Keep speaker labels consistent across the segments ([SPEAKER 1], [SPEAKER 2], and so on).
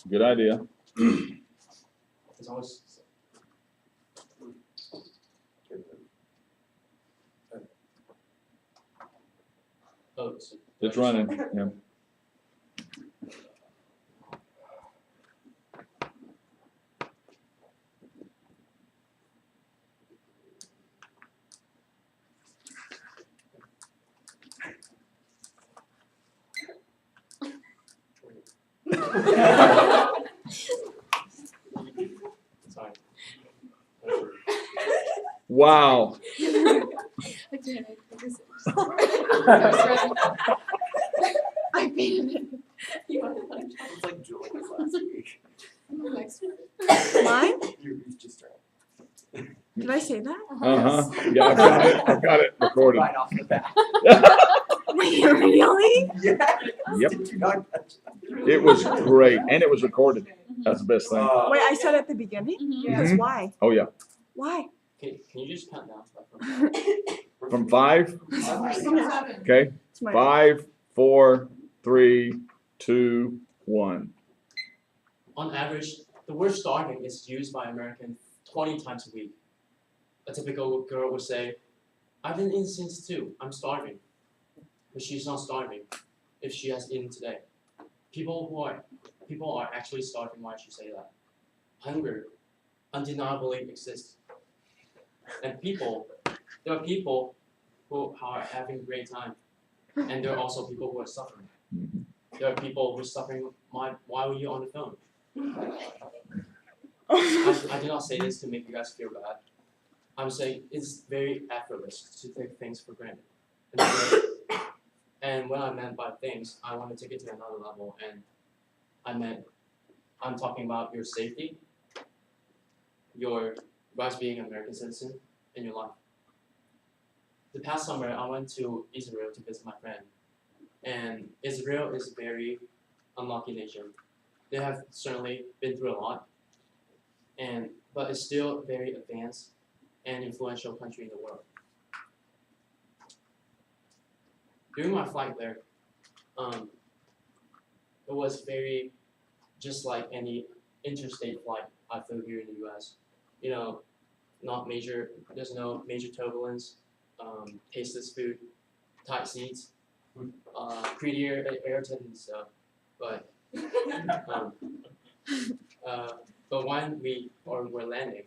[SPEAKER 1] Good idea.
[SPEAKER 2] It's always. Oh,
[SPEAKER 1] It's running. Yeah.
[SPEAKER 2] Sorry.
[SPEAKER 1] Wow.
[SPEAKER 3] I banned it.
[SPEAKER 4] It's like Julia's last week.
[SPEAKER 3] Mine?
[SPEAKER 4] You just tried.
[SPEAKER 3] Did I say that?
[SPEAKER 1] Uh-huh. Yeah, I've got it recorded.
[SPEAKER 4] Right off the bat.
[SPEAKER 3] Wait, really?
[SPEAKER 4] Yeah.
[SPEAKER 1] Yep.
[SPEAKER 4] Did you not catch that?
[SPEAKER 1] It was great, and it was recorded. That's the best thing.
[SPEAKER 3] Wait, I said at the beginning? Because
[SPEAKER 1] Mhm.
[SPEAKER 3] why?
[SPEAKER 1] Oh yeah.
[SPEAKER 3] Why?
[SPEAKER 2] Can you just count down?
[SPEAKER 1] From 5. Okay.
[SPEAKER 3] It's my
[SPEAKER 1] 5, 4, 3, 2, 1.
[SPEAKER 2] On average, the word starving is used by Americans 20 times a week. A typical girl would say, I've been eating since 2, I'm starving. But she's not starving if she has eaten today. People are actually starving. Why should you say that? Hunger undeniably exists. And there are people who are having a great time. And there are also people who are suffering. There are people who are suffering. Why were you on the phone? I do not say this to make you guys feel bad. I'm saying it's very effortless to take things for granted. And what I meant by things, I want to take it to another level. And I'm talking about your safety, your rights being an American citizen, and your life. The past summer, I went to Israel to visit my friend. And Israel is a very unlucky nation. They have certainly been through a lot, but it's still a very advanced and influential country in the world. During my flight there, it was very just like any interstate flight I flew here in the U.S. You know, there's no major turbulence, tasteless food, tight seats, pretty air attendant stuff, but when we're landing,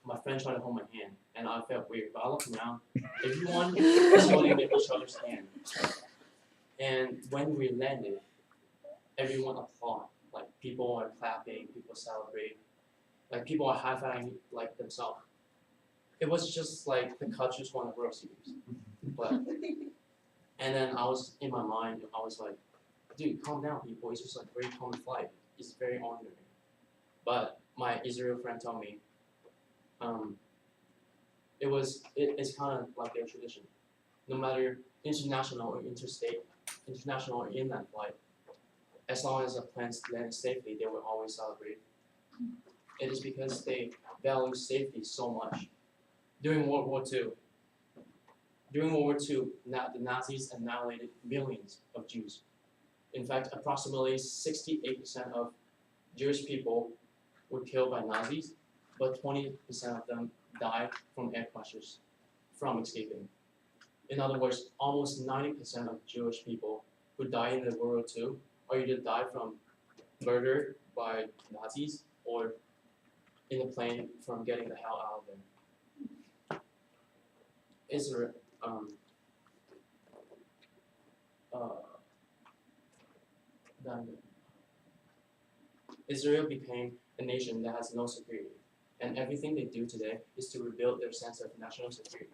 [SPEAKER 2] my friend trying to hold my hand, and I felt weird. But I looked around, everyone was holding each other's hand. And when we landed, everyone applauded. Like people are clapping, people celebrate, like people are high-fiving like themselves. It was just like the Cubs won a World Series. But and then I was in my mind, I was like, dude, calm down, people. It's just like very common flight. It's very ordinary. But my Israel friend told me, it's kind of like their tradition. No matter international or interstate, international or inland flight, as long as the planes land safely, they will always celebrate. It is because they value safety so much. During World War II, the Nazis annihilated millions of Jews. In fact, approximately 68% of Jewish people were killed by Nazis, but 20% of them died from air crashes from escaping. In other words, almost 90% of Jewish people who died in the World War II or either died from murder by Nazis or in a plane from getting the hell out of there. Israel became a nation that has no security, and everything they do today is to rebuild their sense of national security.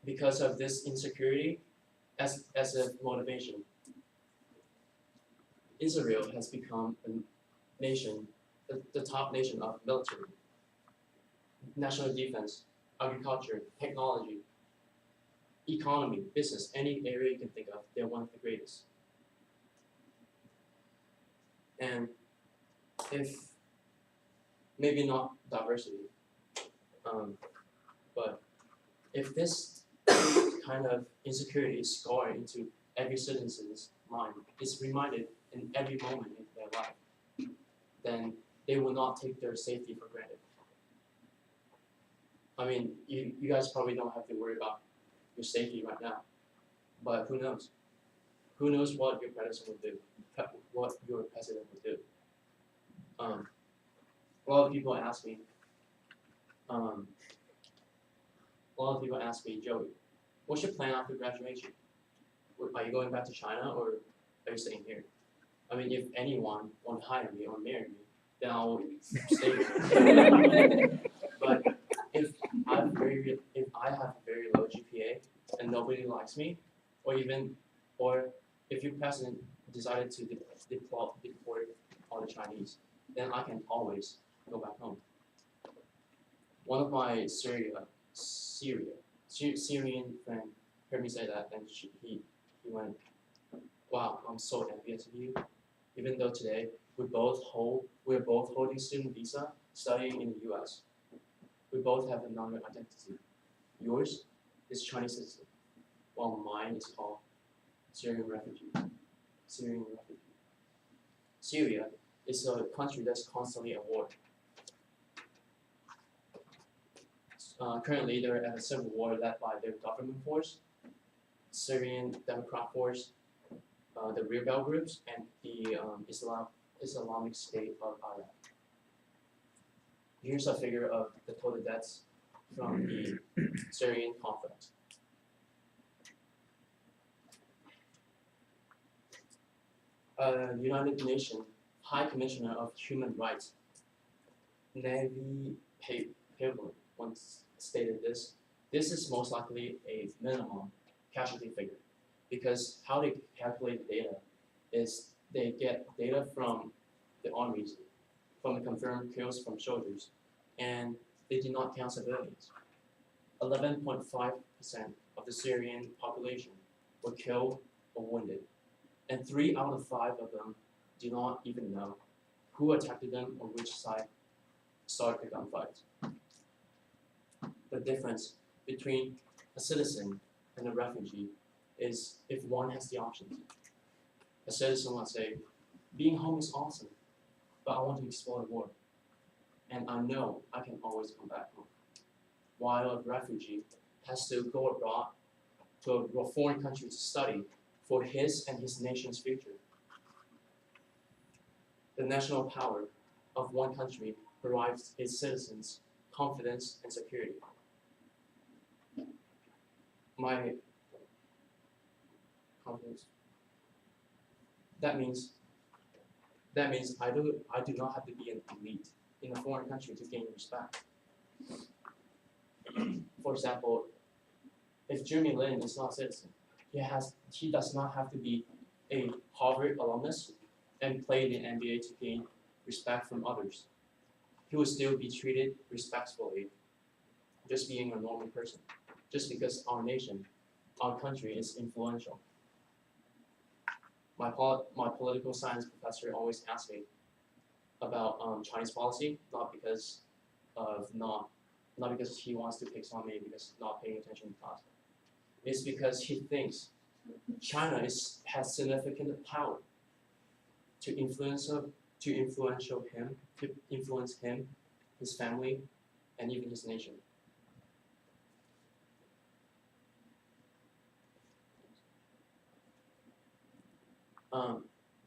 [SPEAKER 2] Because of this insecurity, as a motivation, Israel has become a nation, the top nation of military, national defense, agriculture, technology, economy, business, any area you can think of, they're one of the greatest. And if, maybe not diversity, but if this kind of insecurity is scarred into every citizen's mind is reminded in every moment in their life, then they will not take their safety for granted. I mean, you guys probably don't have to worry about your safety right now, but who knows? Who knows what your president will do, what your president will do? A lot of people ask me, Joey, what's your plan after graduation? Are you going back to China or are you staying here? I mean, if anyone want to hire me or marry me, then I'll stay here. But if I have very low GPA and nobody likes me, or if your president decided to deport all the Chinese, then I can always go back home. One of my Syrian friend heard me say that, and he went, "Wow, I'm so envious of you." Even though today we're both holding student visa, studying in the U.S. We both have another identity. Yours is Chinese citizen, while mine is called Syrian refugee. Syria is a country that's constantly at war. Currently, they're at a civil war led by their government force, Syrian Democrat Force, the rebel groups, and the Islamic State of Iraq. Here's a figure of the total deaths from the Syrian conflict. United Nations High Commissioner of Human Rights, Navi Pavlin, once stated this. This is most likely a minimum casualty figure, because how they calculate the data is they get data from the armies, from the confirmed kills from soldiers, and they do not count civilians. 11.5% of the Syrian population were killed or wounded, and 3 out of 5 of them do not even know who attacked them or which side started the gunfight. The difference between a citizen and a refugee is if one has the options. A citizen will say, being home is awesome, but I want to explore the world, and I know I can always come back home. While a refugee has to go abroad to a foreign country to study for his and his nation's future. The national power of one country provides its citizens confidence and security. My confidence. That means I do not have to be an elite in a foreign country to gain respect. For example, if Jeremy Lin is not a citizen, he does not have to be a Harvard alumnus and play in the NBA to gain respect from others. He will still be treated respectfully, just being a normal person, just because our nation, our country is influential. My political science professor always asks me about Chinese policy, not because he wants to pick on me because not paying attention to class. It's because he thinks China has significant power to influence him, his family, and even his nation.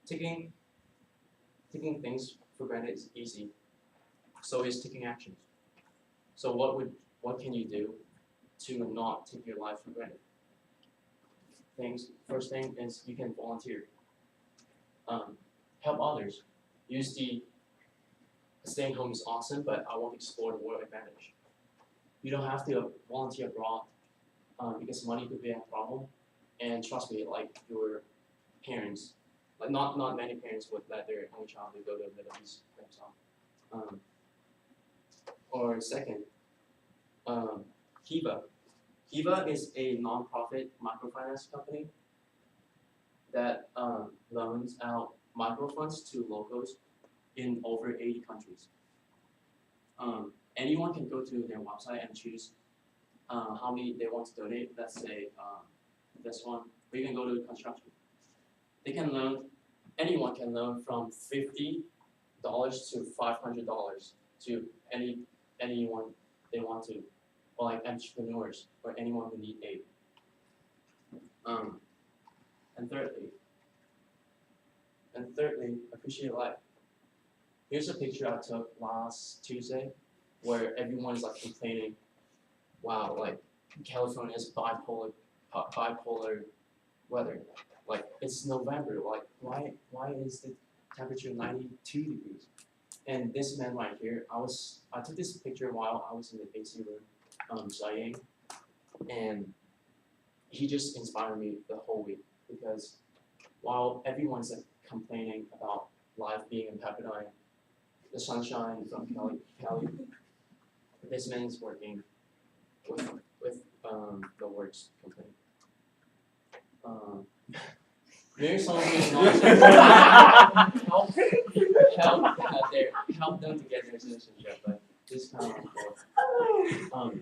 [SPEAKER 2] Taking things for granted is easy. So is taking actions. So what can you do to not take your life for granted? First thing is you can volunteer. Help others. Use the staying home is awesome, but I want to explore the world advantage. You don't have to volunteer abroad because money could be a problem. And trust me, like your parents, like not many parents would let their only child to go to the Middle East themselves. Or second, Kiva. Kiva is a non-profit microfinance company that loans out microfunds to locals in over 80 countries. Anyone can go to their website and choose how many they want to donate. Let's say this one, or you can go to construction. They can loan, anyone can loan from $50 to $500 to anyone they want to, or like entrepreneurs or anyone who need aid. And thirdly, appreciate life. Here's a picture I took last Tuesday, where everyone's like complaining, wow, like California is bipolar weather. Like it's November, like why is the temperature 92 degrees? And this man right here, I took this picture while I was in the AC room, studying, and he just inspired me the whole week because while everyone's like complaining about life being in Pepperdine, the sunshine from Cali, this man is working with the works company. Maybe someone who's not help them to get their citizenship, but this is kind of unfair.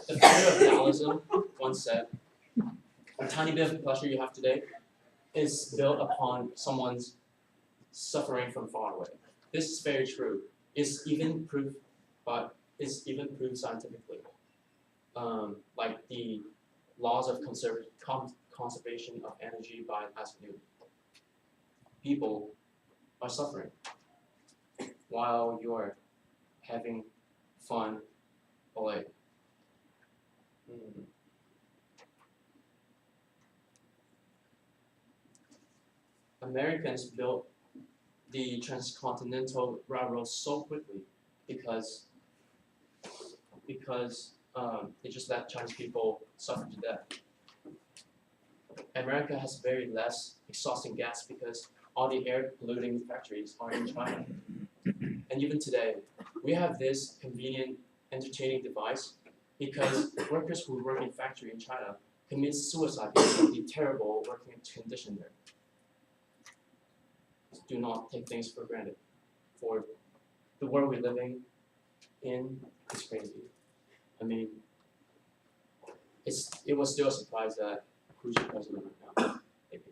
[SPEAKER 2] The founder of Taoism once said, "A tiny bit of pleasure you have today is built upon someone's suffering from far away." This is very true. It's even proved scientifically. Like the laws of conservation of energy by Isaac Newton. People are suffering while you're having fun or like Americans built the transcontinental railroad so quickly because they just let Chinese people suffer to death. America has very less exhausting gas because all the air polluting factories are in China. And even today, we have this convenient, entertaining device because workers who work in factory in China commit suicide because of the terrible working condition there. Do not take things for granted. For the world we're living in is crazy. I mean, it was still a surprise that who's the president right now. Maybe.